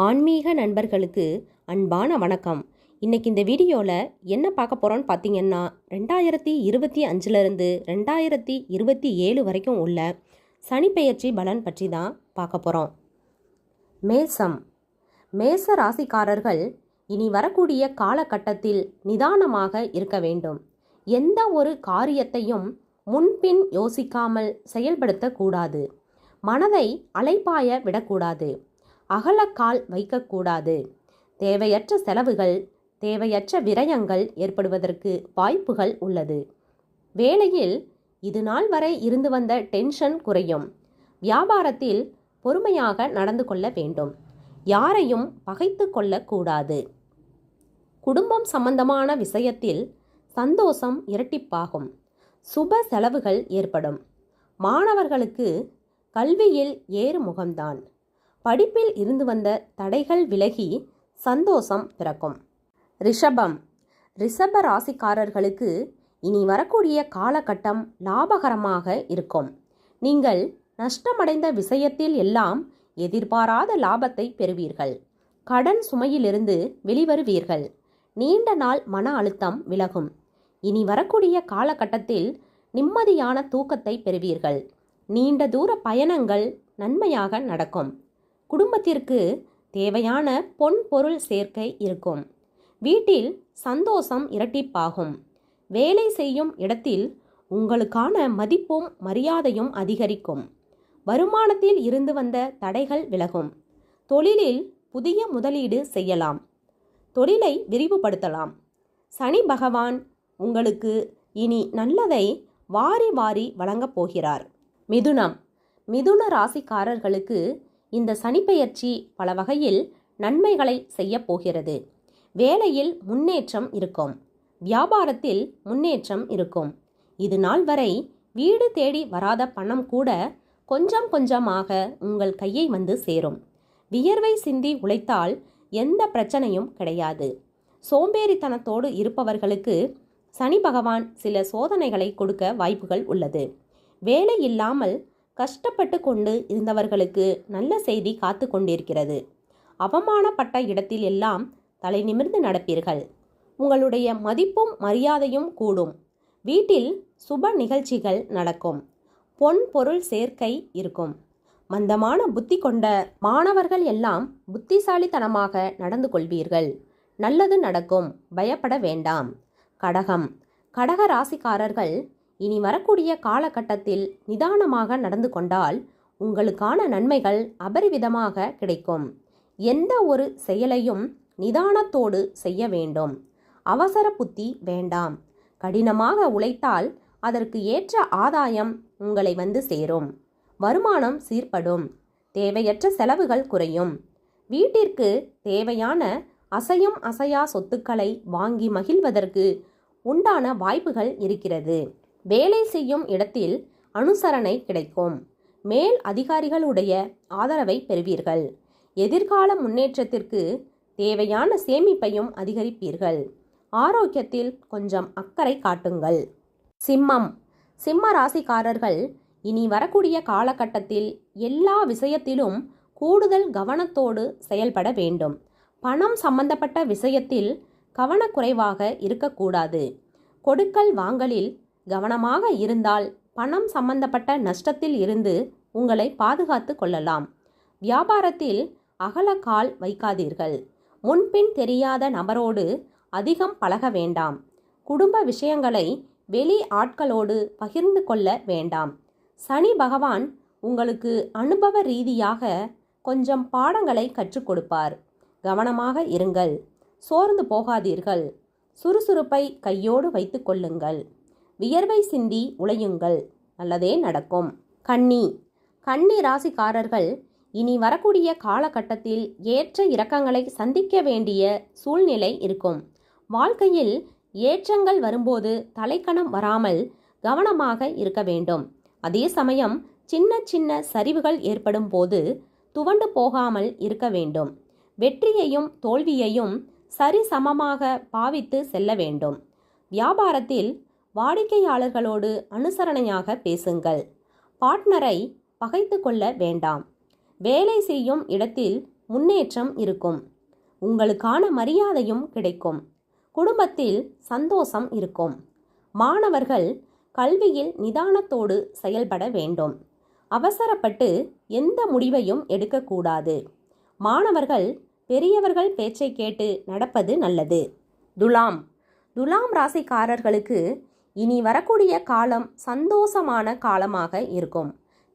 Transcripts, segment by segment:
ஆன்மீக நண்பர்களுக்கு அன்பான வணக்கம். இன்னைக்கு இந்த வீடியோவில் என்ன பார்க்க போகிறோன்னு பார்த்தீங்கன்னா 2025லேருந்து 2027 வரைக்கும் உள்ள சனிப்பெயர்ச்சி பலன் பற்றி தான் பார்க்க போகிறோம். மேச ராசிக்காரர்கள் இனி வரக்கூடிய காலகட்டத்தில் நிதானமாக இருக்க வேண்டும். எந்த ஒரு காரியத்தையும் முன்பின் யோசிக்காமல் செயல்படுத்தக்கூடாது. மனதை அலைப்பாய விடக்கூடாது. அகலக்கால் வைக்கக்கூடாது. தேவையற்ற செலவுகள், தேவையற்ற விரயங்கள் ஏற்படுவதற்கு வாய்ப்புகள் உள்ளது. வேலையில் இது நாள் வரை இருந்து வந்த டென்ஷன் குறையும். வியாபாரத்தில் பொறுமையாக நடந்து கொள்ள வேண்டும். யாரையும் பகைத்து கொள்ளக்கூடாது. குடும்பம் சம்பந்தமான விஷயத்தில் சந்தோஷம் இரட்டிப்பாகும். சுப செலவுகள் ஏற்படும். மாணவர்களுக்கு கல்வியில் ஏறுமுகம்தான். படிப்பில் இருந்து வந்த தடைகள் விலகி சந்தோஷம் பிறக்கும். ரிஷப ராசிக்காரர்களுக்கு இனி வரக்கூடிய காலகட்டம் லாபகரமாக இருக்கும். நீங்கள் நஷ்டமடைந்த விஷயத்தில் எல்லாம் எதிர்பாராத லாபத்தை பெறுவீர்கள். கடன் சுமையிலிருந்து வெளிவருவீர்கள். நீண்ட நாள் மன அழுத்தம் விலகும். இனி வரக்கூடிய காலகட்டத்தில் நிம்மதியான தூக்கத்தை பெறுவீர்கள். நீண்ட தூர பயணங்கள் நன்மையாக நடக்கும். குடும்பத்திற்கு தேவையான பொன் பொருள் சேர்க்கை இருக்கும். வீட்டில் சந்தோஷம் இரட்டிப்பாகும். வேலை செய்யும் இடத்தில் உங்களுக்கான மதிப்பும் மரியாதையும் அதிகரிக்கும். வருமானத்தில் இருந்து வந்த தடைகள் விலகும். தொழிலில் புதிய முதலீடு செய்யலாம். தொழிலை விரிவுபடுத்தலாம். சனி பகவான் உங்களுக்கு இனி நல்லதை வாரி வாரி வழங்கப் போகிறார். மிதுன ராசிக்காரர்களுக்கு இந்த சனிப்பெயர்ச்சி பல வகையில் நன்மைகளை செய்ய போகிறது. வேலையில் முன்னேற்றம் இருக்கும். வியாபாரத்தில் முன்னேற்றம் இருக்கும். இது நாள் வரை வீடு தேடி வராத பணம் கூட கொஞ்சம் கொஞ்சமாக உங்கள் கையை வந்து சேரும். வியர்வை சிந்தி உழைத்தால் எந்த பிரச்சனையும் கிடையாது. சோம்பேறித்தனத்தோடு இருப்பவர்களுக்கு சனி பகவான் சில சோதனைகளை கொடுக்க வாய்ப்புகள் உள்ளது. வேலை இல்லாமல் கஷ்டப்பட்டு கொண்டு இருந்தவர்களுக்கு நல்ல செய்தி காத்து கொண்டிருக்கிறது. அவமானப்பட்ட இடத்தில் எல்லாம் தலை நிமிர்ந்து நடப்பீர்கள். உங்களுடைய மதிப்பும் மரியாதையும் கூடும். வீட்டில் சுப நிகழ்ச்சிகள் நடக்கும். பொன் பொருள் சேர்க்கை இருக்கும். மந்தமான புத்தி கொண்ட மாணவர்கள் எல்லாம் புத்திசாலித்தனமாக நடந்து கொள்வீர்கள். நல்லது நடக்கும். பயப்பட வேண்டாம். கடக ராசிக்காரர்கள் இனி வரக்கூடிய காலகட்டத்தில் நிதானமாக நடந்து கொண்டால் உங்களுக்கான நன்மைகள் அபரிவிதமாக கிடைக்கும். எந்த ஒரு செயலையும் நிதானத்தோடு செய்ய வேண்டும். அவசர புத்தி வேண்டாம். கடினமாக உழைத்தால் அதற்கு ஏற்ற ஆதாயம் உங்களை வந்து சேரும். வருமானம் சீர்படும். தேவையற்ற செலவுகள் குறையும். வீட்டிற்கு தேவையான அசையும் அசையா சொத்துக்களை வாங்கி மகிழ்வதற்கு உண்டான வாய்ப்புகள் இருக்கிறது. வேலை செய்யும் இடத்தில் அனுசரணை கிடைக்கும். மேல் அதிகாரிகளுடைய ஆதரவை பெறுவீர்கள். எதிர்கால முன்னேற்றத்திற்கு தேவையான சேமிப்பையும் அதிகரிப்பீர்கள். ஆரோக்கியத்தில் கொஞ்சம் அக்கறை காட்டுங்கள். சிம்ம ராசிக்காரர்கள் இனி வரக்கூடிய காலகட்டத்தில் எல்லா விஷயத்திலும் கூடுதல் கவனத்தோடு செயல்பட வேண்டும். பணம் சம்பந்தப்பட்ட விஷயத்தில் கவனக்குறைவாக இருக்கக்கூடாது. கொடுக்கல் வாங்கலில் கவனமாக இருந்தால் பணம் சம்பந்தப்பட்ட நஷ்டத்தில் இருந்து உங்களை பாதுகாத்து கொள்ளலாம். வியாபாரத்தில் அகலக்கால் வைக்காதீர்கள். முன்பின் தெரியாத நபரோடு அதிகம் பழக வேண்டாம். குடும்ப விஷயங்களை வெளி ஆட்களோடு பகிர்ந்து கொள்ள வேண்டாம். சனி பகவான் உங்களுக்கு அனுபவ ரீதியாக கொஞ்சம் பாடங்களை கற்றுக் கொடுப்பார். கவனமாக இருங்கள். சோர்ந்து போகாதீர்கள். சுறுசுறுப்பை கையோடு வைத்து கொள்ளுங்கள். வியர்வை சிந்தி உழையுங்கள். நல்லதே நடக்கும். கன்னி ராசிக்காரர்கள் இனி வரக்கூடிய காலகட்டத்தில் ஏற்ற இறக்கங்களை சந்திக்க வேண்டிய சூழ்நிலை இருக்கும். வாழ்க்கையில் ஏற்றங்கள் வரும்போது தலைக்கணம் வராமல் கவனமாக இருக்க வேண்டும். அதே சமயம் சின்ன சின்ன சரிவுகள் ஏற்படும் போது துவண்டு போகாமல் இருக்க வேண்டும். வெற்றியையும் தோல்வியையும் சரிசமமாக பாவித்து செல்ல வேண்டும். வியாபாரத்தில் வாடிக்கையாளர்களோடு அனுசரணையாக பேசுங்கள். பார்ட்னரை பகைத்து கொள்ள வேண்டாம். வேலை செய்யும் இடத்தில் முன்னேற்றம் இருக்கும். உங்களுக்கான மரியாதையும் கிடைக்கும். குடும்பத்தில் சந்தோஷம் இருக்கும். மாணவர்கள் கல்வியில் நிதானத்தோடு செயல்பட வேண்டும். அவசரப்பட்டு எந்த முடிவையும் எடுக்கக்கூடாது. மாணவர்கள் பெரியவர்கள் பேச்சை கேட்டு நடப்பது நல்லது. துலாம் ராசிக்காரர்களுக்கு இனி வரக்கூடிய காலம் சந்தோஷமான காலமாக இருக்கும்.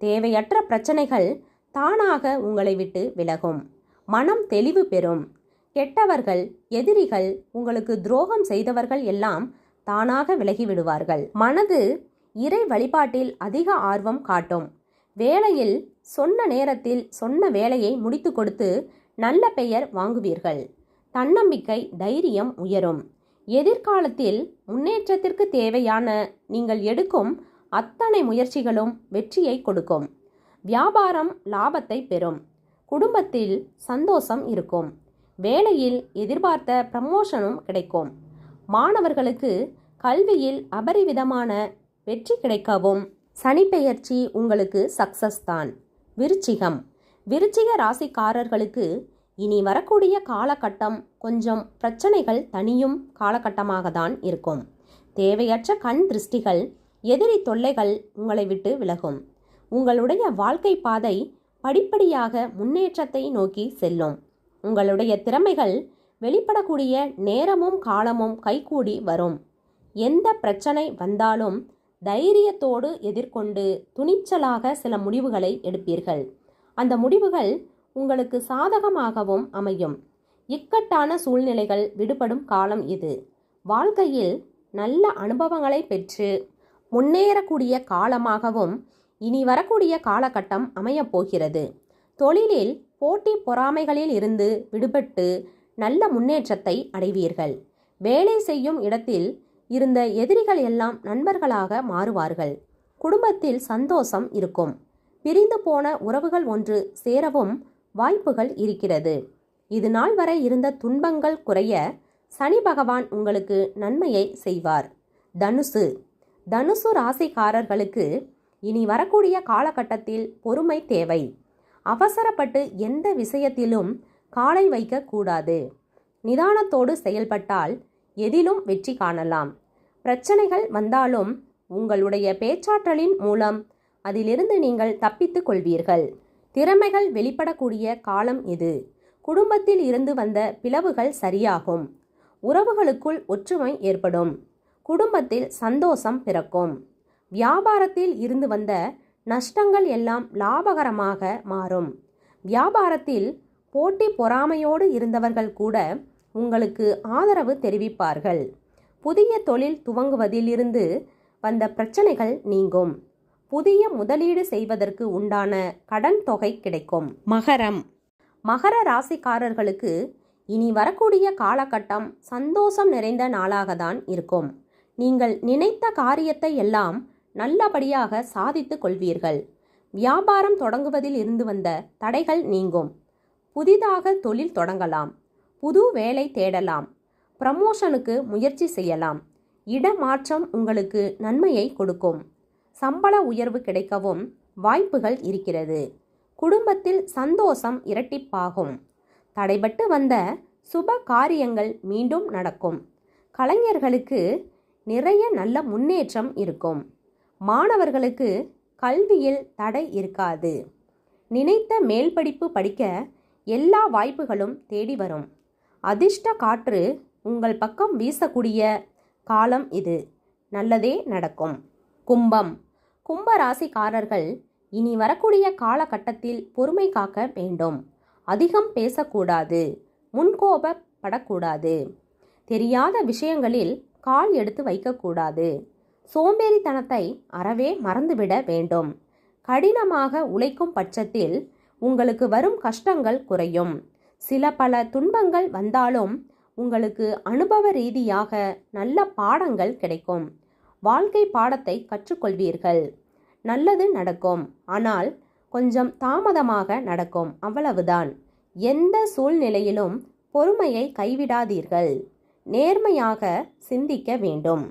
தேவையற்ற பிரச்சனைகள் தானாக உங்களை விட்டு விலகும். மனம் தெளிவு பெறும். கெட்டவர்கள், எதிரிகள், உங்களுக்கு துரோகம் செய்தவர்கள் எல்லாம் தானாக விலகிவிடுவார்கள். மனது இறை வழிபாட்டில் அதிக ஆர்வம் காட்டும். வேலையில் சொன்ன நேரத்தில் சொன்ன வேலையை முடித்து கொடுத்து நல்ல பெயர் வாங்குவீர்கள். தன்னம்பிக்கை, தைரியம் உயரும். எதிர்காலத்தில் முன்னேற்றத்திற்கு தேவையான நீங்கள் எடுக்கும் அத்தனை முயற்சிகளும் வெற்றியை கொடுக்கும். வியாபாரம் லாபத்தை பெறும். குடும்பத்தில் சந்தோஷம் இருக்கும். வேலையில் எதிர்பார்த்த ப்ரமோஷனும் கிடைக்கும். மாணவர்களுக்கு கல்வியில் அபரிவிதமான வெற்றி கிடைக்கவும். சனிப்பெயர்ச்சி உங்களுக்கு சக்சஸ் தான். விருச்சிக ராசிக்காரர்களுக்கு இனி வரக்கூடிய காலகட்டம் கொஞ்சம் பிரச்சனைகள் தனியும் காலகட்டமாக தான் இருக்கும். தேவையற்ற கண் திருஷ்டிகள், எதிரி தொல்லைகள் உங்களை விட்டு விலகும். உங்களுடைய வாழ்க்கை பாதை படிப்படியாக முன்னேற்றத்தை நோக்கி செல்லும். உங்களுடைய திறமைகள் வெளிப்படக்கூடிய நேரமும் காலமும் கைகூடி வரும். எந்த பிரச்சனை வந்தாலும் தைரியத்தோடு எதிர்கொண்டு துணிச்சலாக சில முடிவுகளை எடுப்பீர்கள். அந்த முடிவுகள் உங்களுக்கு சாதகமாகவும் அமையும். இக்கட்டான சூழ்நிலைகள் விடுபடும் காலம் இது. வாழ்க்கையில் நல்ல அனுபவங்களை பெற்று முன்னேறக்கூடிய காலமாகவும் இனி வரக்கூடிய காலகட்டம் அமையப்போகிறது. தொழிலில் போட்டி பொறாமைகளில் இருந்து விடுபட்டு நல்ல முன்னேற்றத்தை அடைவீர்கள். வேலை செய்யும் இடத்தில் இருந்த எதிரிகள் எல்லாம் நண்பர்களாக மாறுவார்கள். குடும்பத்தில் சந்தோஷம் இருக்கும். பிரிந்து போன உறவுகள் ஒன்று சேரவும் வாய்ப்புகள் இருக்கிறது. இது நாள் வரை இருந்த துன்பங்கள் குறைய சனி பகவான் உங்களுக்கு நன்மையை செய்வார். தனுசு ராசிக்காரர்களுக்கு இனி வரக்கூடிய காலகட்டத்தில் பொறுமை தேவை. அவசரப்பட்டு எந்த விஷயத்திலும் காலை வைக்கக்கூடாது. நிதானத்தோடு செயல்பட்டால் எதிலும் வெற்றி காணலாம். பிரச்சனைகள் வந்தாலும் உங்களுடைய பேச்சாற்றலின் மூலம் அதிலிருந்து நீங்கள் தப்பித்து கொள்வீர்கள். திறமைகள் வெளிப்படக்கூடிய காலம் இது. குடும்பத்தில் இருந்து வந்த பிளவுகள் சரியாகும். உறவுகளுக்குள் ஒற்றுமை ஏற்படும். குடும்பத்தில் சந்தோஷம் பிறக்கும். வியாபாரத்தில் இருந்து வந்த நஷ்டங்கள் எல்லாம் லாபகரமாக மாறும். வியாபாரத்தில் போட்டி பொறாமையோடு இருந்தவர்கள் கூட உங்களுக்கு ஆதரவு தெரிவிப்பார்கள். புதிய தொழில் துவங்குவதில் இருந்து வந்த பிரச்சனைகள் நீங்கும். புதிய முதலீடு செய்வதற்கு உண்டான கடன் தொகை கிடைக்கும். மகர ராசிக்காரர்களுக்கு இனி வரக்கூடிய காலகட்டம் சந்தோஷம் நிறைந்த நாளாக தான் இருக்கும். நீங்கள் நினைத்த காரியத்தை எல்லாம் நல்லபடியாக சாதித்து கொள்வீர்கள். வியாபாரம் தொடங்குவதில் இருந்து வந்த தடைகள் நீங்கும். புதிதாக தொழில் தொடங்கலாம். புது வேலை தேடலாம். ப்ரமோஷனுக்கு முயற்சி செய்யலாம். இடமாற்றம் உங்களுக்கு நன்மையை கொடுக்கும். சம்பள உயர்வு கிடைக்கவும் வாய்ப்புகள் இருக்கிறது. குடும்பத்தில் சந்தோஷம் இரட்டிப்பாகும். தடைபட்டு வந்த சுப காரியங்கள் மீண்டும் நடக்கும். கலைஞர்களுக்கு நிறைய நல்ல முன்னேற்றம் இருக்கும். மாணவர்களுக்கு கல்வியில் தடை இருக்காது. நினைத்த மேல் படிப்பு படிக்க எல்லா வாய்ப்புகளும் தேடி வரும். அதிர்ஷ்ட காற்று உங்கள் பக்கம் வீசக்கூடிய காலம் இது. நல்லதே நடக்கும். கும்ப ராசிக்காரர்கள் இனி வரக்கூடிய காலகட்டத்தில் பொறுமை காக்க வேண்டும். அதிகம் பேசக்கூடாது. முன்கோபப்படக்கூடாது. தெரியாத விஷயங்களில் கால் எடுத்து வைக்கக்கூடாது. சோம்பேறித்தனத்தை அறவே மறந்துவிட வேண்டும். கடினமாக உழைக்கும் பட்சத்தில் உங்களுக்கு வரும் கஷ்டங்கள் குறையும். சில பல துன்பங்கள் வந்தாலும் உங்களுக்கு அனுபவ ரீதியாக நல்ல பாடங்கள் கிடைக்கும். வாழ்க்கை பாடத்தை கற்றுக்கொள்வீர்கள். நல்லது நடக்கும். ஆனால் கொஞ்சம் தாமதமாக நடக்கும். அவ்வளவுதான். எந்த சூழ்நிலையிலும் பொறுமையை கைவிடாதீர்கள். நேர்மையாக சிந்திக்க வேண்டும்.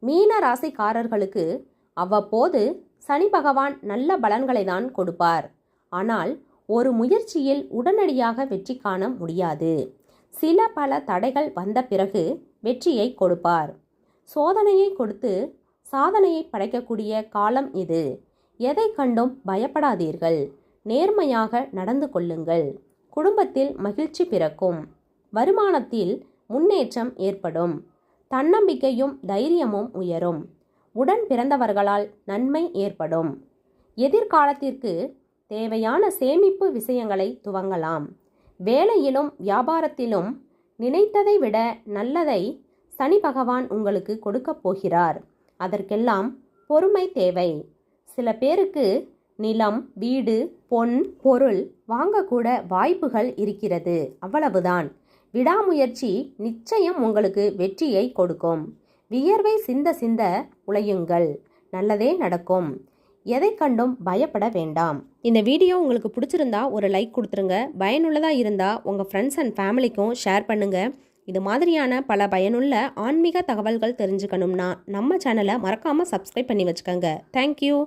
மீன ராசிக்காரர்களுக்கு அவ்வப்போது சனி பகவான் நல்ல பலன்களை தான் கொடுப்பார். ஆனால் ஒரு முயற்சியில் உடனடியாக வெற்றி காண முடியாது. சில பல தடைகள் வந்த பிறகு வெற்றியை கொடுப்பார். சோதனையை கொடுத்து சாதனையை படைக்கக்கூடிய காலம் இது. எதை கண்டும் பயப்படாதீர்கள். நேர்மையாக நடந்து கொள்ளுங்கள். குடும்பத்தில் மகிழ்ச்சி பிறக்கும். வருமானத்தில் முன்னேற்றம் ஏற்படும். தன்னம்பிக்கையும் தைரியமும் உயரும். உடன் பிறந்தவர்களால் நன்மை ஏற்படும். எதிர்காலத்திற்கு தேவையான சேமிப்பு விஷயங்களை துவங்கலாம். வேலையிலும் வியாபாரத்திலும் நினைத்ததை விட நல்லதை சனி பகவான் உங்களுக்கு கொடுக்கப் போகிறார். அதற்கெல்லாம் பொறுமை தேவை. சில பேருக்கு நிலம், வீடு, பொன், பொருள் வாங்கக்கூட வாய்ப்புகள் இருக்கிறது. அவ்வளவுதான். விடாமுயற்சி நிச்சயம் உங்களுக்கு வெற்றியை கொடுக்கும். வியர்வை சிந்த சிந்த உழையுங்கள். நல்லதே நடக்கும். எதை கண்டும் பயப்பட வேண்டாம். இந்த வீடியோ உங்களுக்கு பிடிச்சிருந்தா ஒரு லைக் கொடுத்துருங்க. பயனுள்ளதாக இருந்தால் உங்கள் ஃப்ரெண்ட்ஸ் அண்ட் ஃபேமிலிக்கும் ஷேர் பண்ணுங்கள். இது மாதிரியான பல பயனுள்ள ஆன்மீக தகவல்கள் தெரிஞ்சுக்கணும்னா நம்ம சேனலை மறக்காமல் சப்ஸ்கிரைப் பண்ணி வச்சுக்கோங்க. தேங்க்யூ.